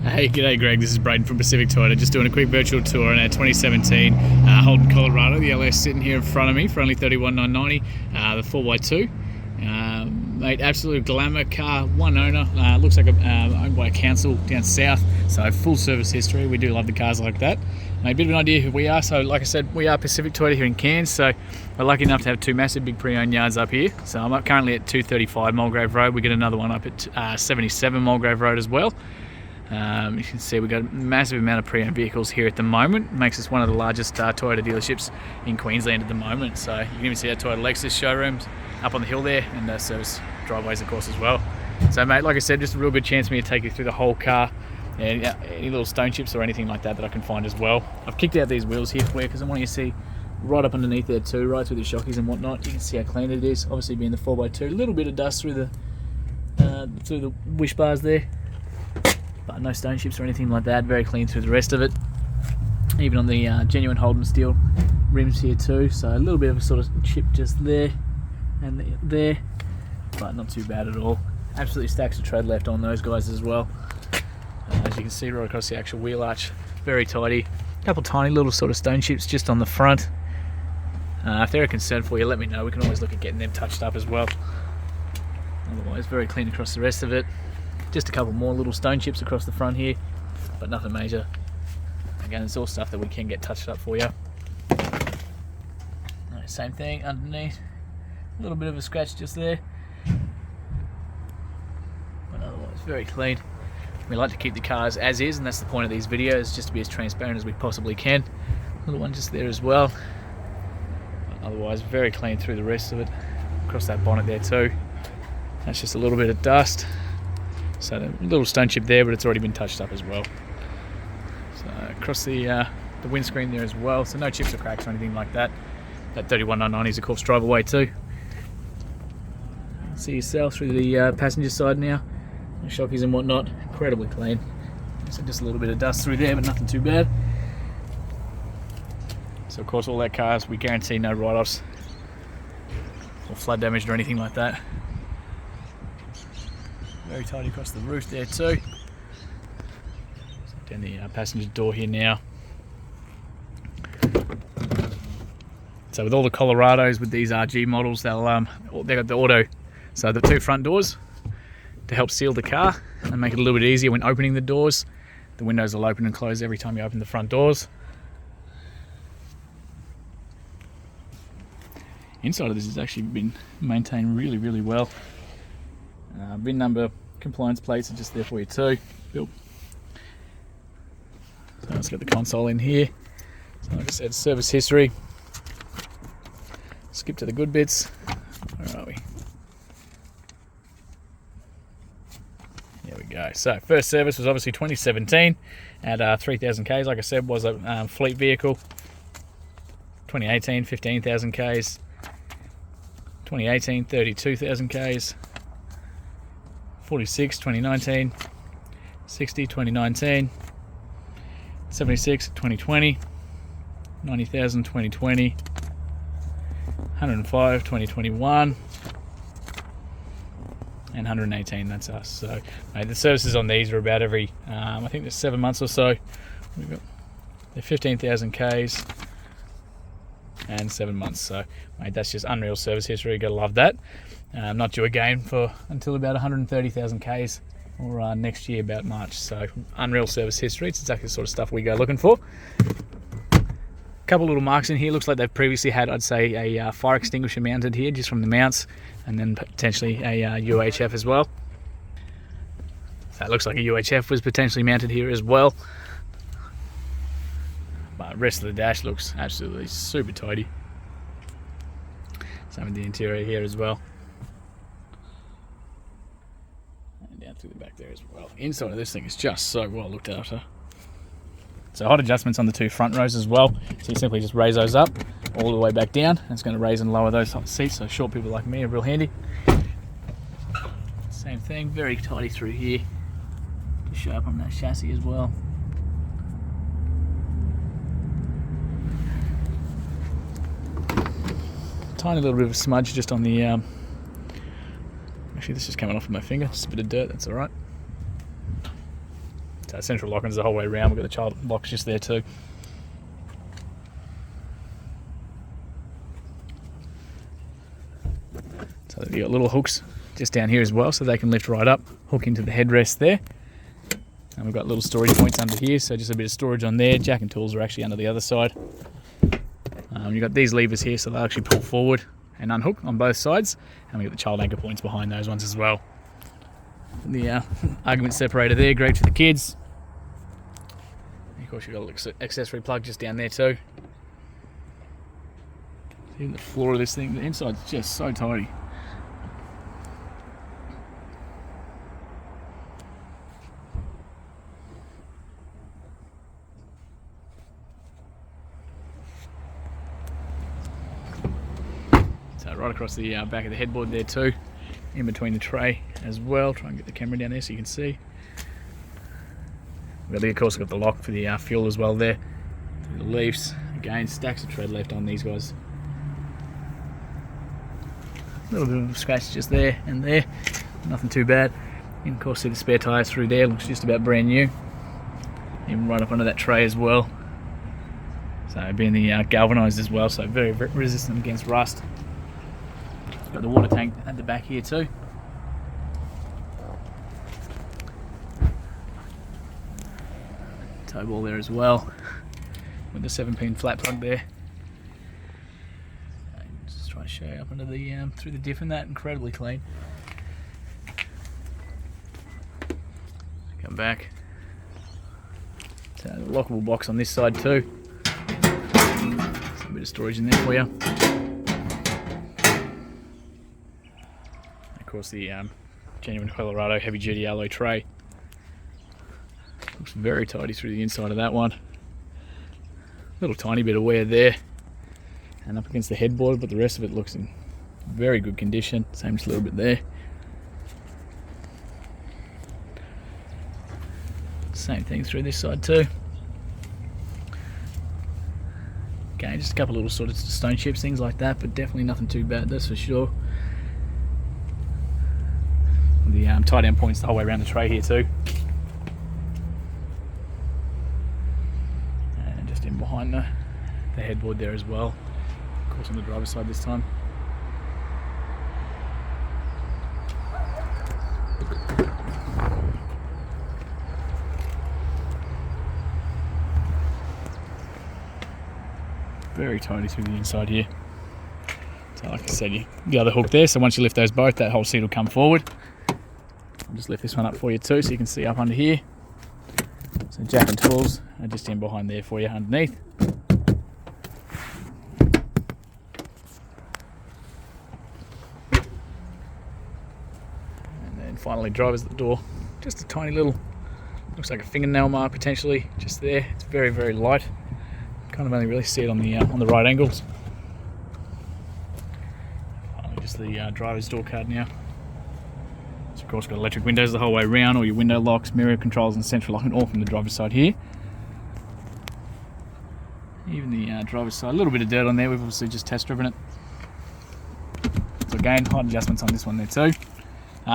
Hey, g'day Greg, this is Braden from Pacific Toyota, just doing a quick virtual tour on our 2017 Holden Colorado, the LS sitting here in front of me for only $31,990, the 4x2. Mate, absolute glamour car, one owner, looks like owned by a council down south, so full service history. We do love the cars like that. Mate, a bit of an idea who we are. So like I said, we are Pacific Toyota here in Cairns, so we're lucky enough to have two massive big pre-owned yards up here. So I'm currently at 235 Mulgrave Road. We get another one up at 77 Mulgrave Road as well. You can see we've got a massive amount of pre-owned vehicles here at the moment. It makes us one of the largest Toyota dealerships in Queensland at the moment. So you can even see our Toyota Lexus showrooms up on the hill there, and service driveways of course as well. So mate, like I said, just a real good chance for me to take you through the whole car, and any little stone chips or anything like that I can find as well. I've kicked out these wheels here for you because I want you to see right up underneath there too, right through the shockies and whatnot. You can see how clean it is, obviously being the 4x2. A little bit of dust through the wish bars there, but no stone chips or anything like that. Very clean through the rest of it, even on the genuine Holden steel rims here too. So a little bit of a sort of chip just there and there, but not too bad at all. Absolutely stacks of tread left on those guys as well. As you can see right across the actual wheel arch, very tidy. A couple tiny little sort of stone chips just on the front. If they're a concern for you, let me know. We can always look at getting them touched up as well. Otherwise, very clean across the rest of it. Just a couple more little stone chips across the front here, but nothing major. Again, it's all stuff that we can get touched up for you. Same thing underneath. A little bit of a scratch just there, but otherwise very clean. We like to keep the cars as is, and that's the point of these videos, just to be as transparent as we possibly can. Little one just there as well, but otherwise very clean through the rest of it. Across that bonnet there too, that's just a little bit of dust, so a little stone chip there, but it's already been touched up as well. So across the windscreen there as well, so no chips or cracks or anything like that. That 31,990 is of course drive away too. See yourself through the passenger side now, the shockies and whatnot, incredibly clean. So just a little bit of dust through there, but nothing too bad. So of course all our cars, we guarantee no write-offs or flood damage or anything like that. Very tidy across the roof there too. So down the passenger door here now. So with all the Colorados, with these RG models, they've got the auto. So the two front doors to help seal the car and make it a little bit easier when opening the doors. The windows will open and close every time you open the front doors. Inside of this has actually been maintained really, really well. VIN number compliance plates are just there for you too. So let's get the console in here. So like I said, service history. Skip to the good bits. Where are we? There we go. So first service was obviously 2017 at 3,000 Ks. Like I said, was a fleet vehicle. 2018, 15,000 Ks. 2018, 32,000 Ks. 46, 2019. 60, 2019. 76, 2020. 90,000, 2020. 105, 2021. And 118, that's us. So mate, the services on these are about every I think there's 7 months or so. We've got they're 15,000 Ks and 7 months. So mate, that's just unreal service history. You gotta love that. Not due again until about 130,000 Ks or next year about March. So unreal service history. It's exactly the sort of stuff we go looking for. Couple little marks in here. Looks like they've previously had, I'd say, a fire extinguisher mounted here just from the mounts, and then potentially a UHF as well. So it looks like a UHF was potentially mounted here as well. But the rest of the dash looks absolutely super tidy. Same with the interior here as well. And down through the back there as well. Inside of this thing is just so well looked after. So height adjustments on the two front rows as well. So you simply just raise those up all the way back down. And it's going to raise and lower those type of seats. So short people like me are real handy. Same thing, very tidy through here. Just show up on that chassis as well. Tiny little bit of a smudge just on the actually this is coming off of my finger, just a bit of dirt, that's alright. So central locking's the whole way around. We've got the child locks just there too. So you've got little hooks just down here as well, so they can lift right up, hook into the headrest there. And we've got little storage points under here, so just a bit of storage on there. Jack and tools are actually under the other side. You've got these levers here, so they'll actually pull forward and unhook on both sides. And we've got the child anchor points behind those ones as well. The argument separator there, great for the kids. And of course you've got a little accessory plug just down there too. Even the floor of this thing, the inside's just so tidy. So right across the back of the headboard there too, in between the tray as well. Try and get the camera down there so you can see. We've of course got the lock for the fuel as well there. The leaves, again, stacks of tread left on these guys. A little bit of a scratch just there and there, nothing too bad. And of course see the spare tyre through there, looks just about brand new. Even right up under that tray as well. So being the galvanised as well, so very, very resistant against rust. Got the water tank at the back here too. Tow ball there as well, with the 7-pin flat plug there. Just try to show you up under the through the diff and that, incredibly clean. Come back. So the lockable box on this side too. Some bit of storage in there for you. Of course the genuine Colorado heavy duty alloy tray. Looks very tidy through the inside of that one. Little tiny bit of wear there and up against the headboard, but the rest of it looks in very good condition. Same, just a little bit there. Same thing through this side too. Okay, just a couple little sort of stone chips, things like that, but definitely nothing too bad, that's for sure. The tie down points the whole way around the tray here too. And just in behind the headboard there as well. Of course on the driver's side this time. Very tidy through the inside here. So like I said, the other hook there, so once you lift those both, that whole seat will come forward. I'll just lift this one up for you too, so you can see up under here. So jack and tools are just in behind there for you underneath. And then finally driver's at the door. Just a tiny little, looks like a fingernail mark potentially, just there. It's very, very light. Kind of only really see it on the right angles. Finally just the driver's door card now. It's of course got electric windows the whole way around, all your window locks, mirror controls and central locking all from the driver's side here. Even the driver's side, a little bit of dirt on there, we've obviously just test driven it. So again, height adjustments on this one there too.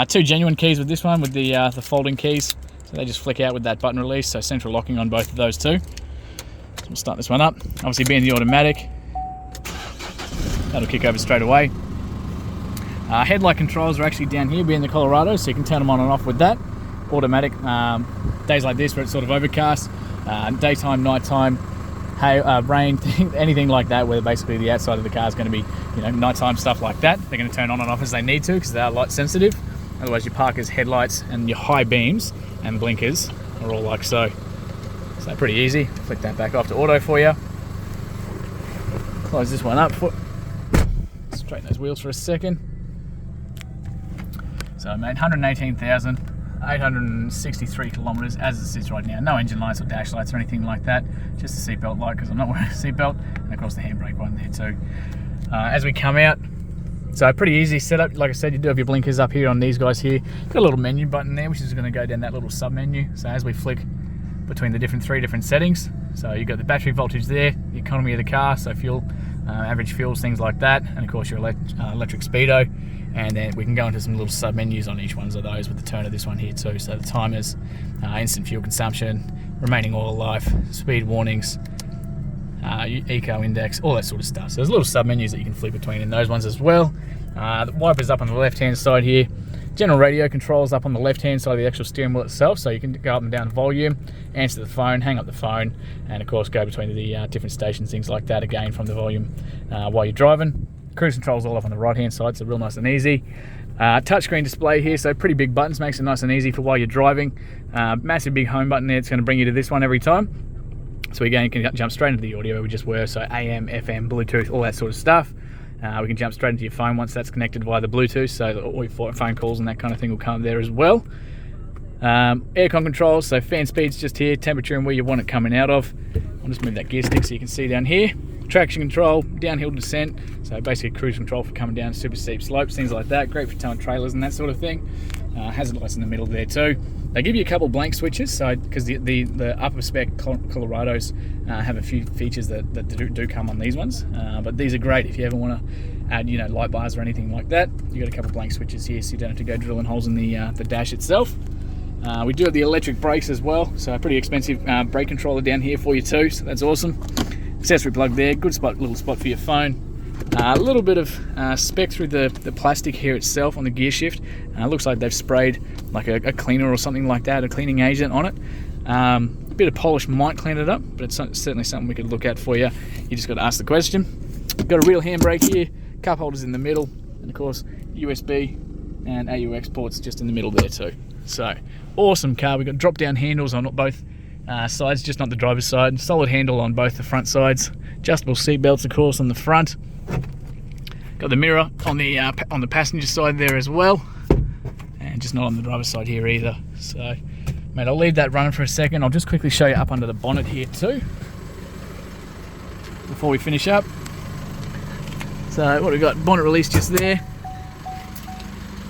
Two genuine keys with this one, with the folding keys. So they just flick out with that button release, so central locking on both of those too. So we'll start this one up. Obviously being the automatic, that'll kick over straight away. Headlight controls are actually down here, being the Colorado, so you can turn them on and off with that. Automatic, days like this where it's sort of overcast, daytime, nighttime, rain, anything like that, where basically the outside of the car is going to be, nighttime stuff like that. They're going to turn on and off as they need to because they are light sensitive. Otherwise your parkers, headlights and your high beams and blinkers are all like so. So pretty easy. Flick that back off to auto for you. Close this one up. Straighten those wheels for a second. So I made 118,863 kilometres as it sits right now. No engine lights or dash lights or anything like that. Just a seatbelt light because I'm not wearing a seatbelt. And of course the handbrake one there too. As we come out, so pretty easy setup. Like I said, you do have your blinkers up here on these guys here. Got a little menu button there, which is going to go down that little sub menu. So as we flick between the three different settings, so you've got the battery voltage there, the economy of the car, so fuel, average fuels, things like that, and of course your electric speedo. And then we can go into some little sub menus on each one of those with the turn of this one here too. So the timers, instant fuel consumption, remaining oil life, speed warnings, eco index, all that sort of stuff. So there's little sub menus that you can flip between in those ones as well. The wipers up on the left hand side here. General radio controls up on the left hand side of the actual steering wheel itself, so you can go up and down volume, answer the phone, hang up the phone, and of course go between the different stations, things like that, again from the volume while you're driving. Cruise controls all up on the right hand side, so real nice and easy. Touchscreen display here, so pretty big buttons, makes it nice and easy for while you're driving. Massive big home button there, it's going to bring you to this one every time. So again, you can jump straight into the audio where we just were, so AM, FM, Bluetooth, all that sort of stuff. We can jump straight into your phone once that's connected via the Bluetooth, so all your phone calls and that kind of thing will come there as well. Aircon controls, so fan speed's just here, temperature and where you want it coming out of. I'll just move that gear stick so you can see down here. Traction control, downhill descent, so basically cruise control for coming down super steep slopes, things like that. Great for towing trailers and that sort of thing. Hazard lights in the middle there too. They give you a couple blank switches, so because the upper spec Colorados have a few features that do come on these ones, but these are great if you ever want to add light bars or anything like that. You got a couple blank switches here, so you don't have to go drilling holes in the dash itself. We do have the electric brakes as well, so a pretty expensive brake controller down here for you too, so that's awesome. Accessory plug there, good spot, little spot for your phone. A little bit of spec through the plastic here itself on the gear shift. Looks like they've sprayed like a cleaner or something like that, a cleaning agent on it. A bit of polish might clean it up, but it's certainly something we could look at for you. You just got to ask the question. Got a real handbrake here, cup holders in the middle, and of course USB and AUX ports just in the middle there too. So awesome car. We've got drop down handles on both sides, just not the driver's side. Solid handle on both the front sides. Adjustable seat belts, of course, on the front. Got the mirror on the passenger side there as well, and just not on the driver's side here either. So, mate, I'll leave that running for a second. I'll just quickly show you up under the bonnet here too before we finish up. So, what we've got, bonnet release just there.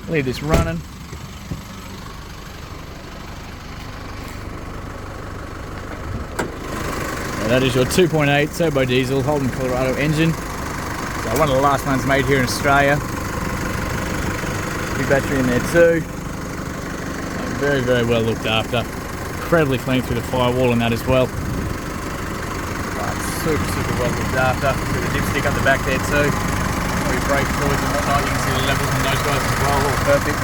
Leave this running. That is your 2.8 turbo diesel Holden Colorado engine. So one of the last ones made here in Australia. Big battery in there too. So very, very well looked after. Incredibly clean through the firewall and that as well. But super, super well looked after. With the dipstick up the back there too. All your brake fluids and whatnot. You can see the levels on those guys as well. All perfect.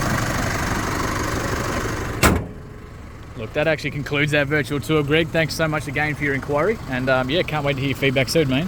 Look, that actually concludes our virtual tour, Greg. Thanks so much again for your inquiry, and yeah, can't wait to hear your feedback soon, mate.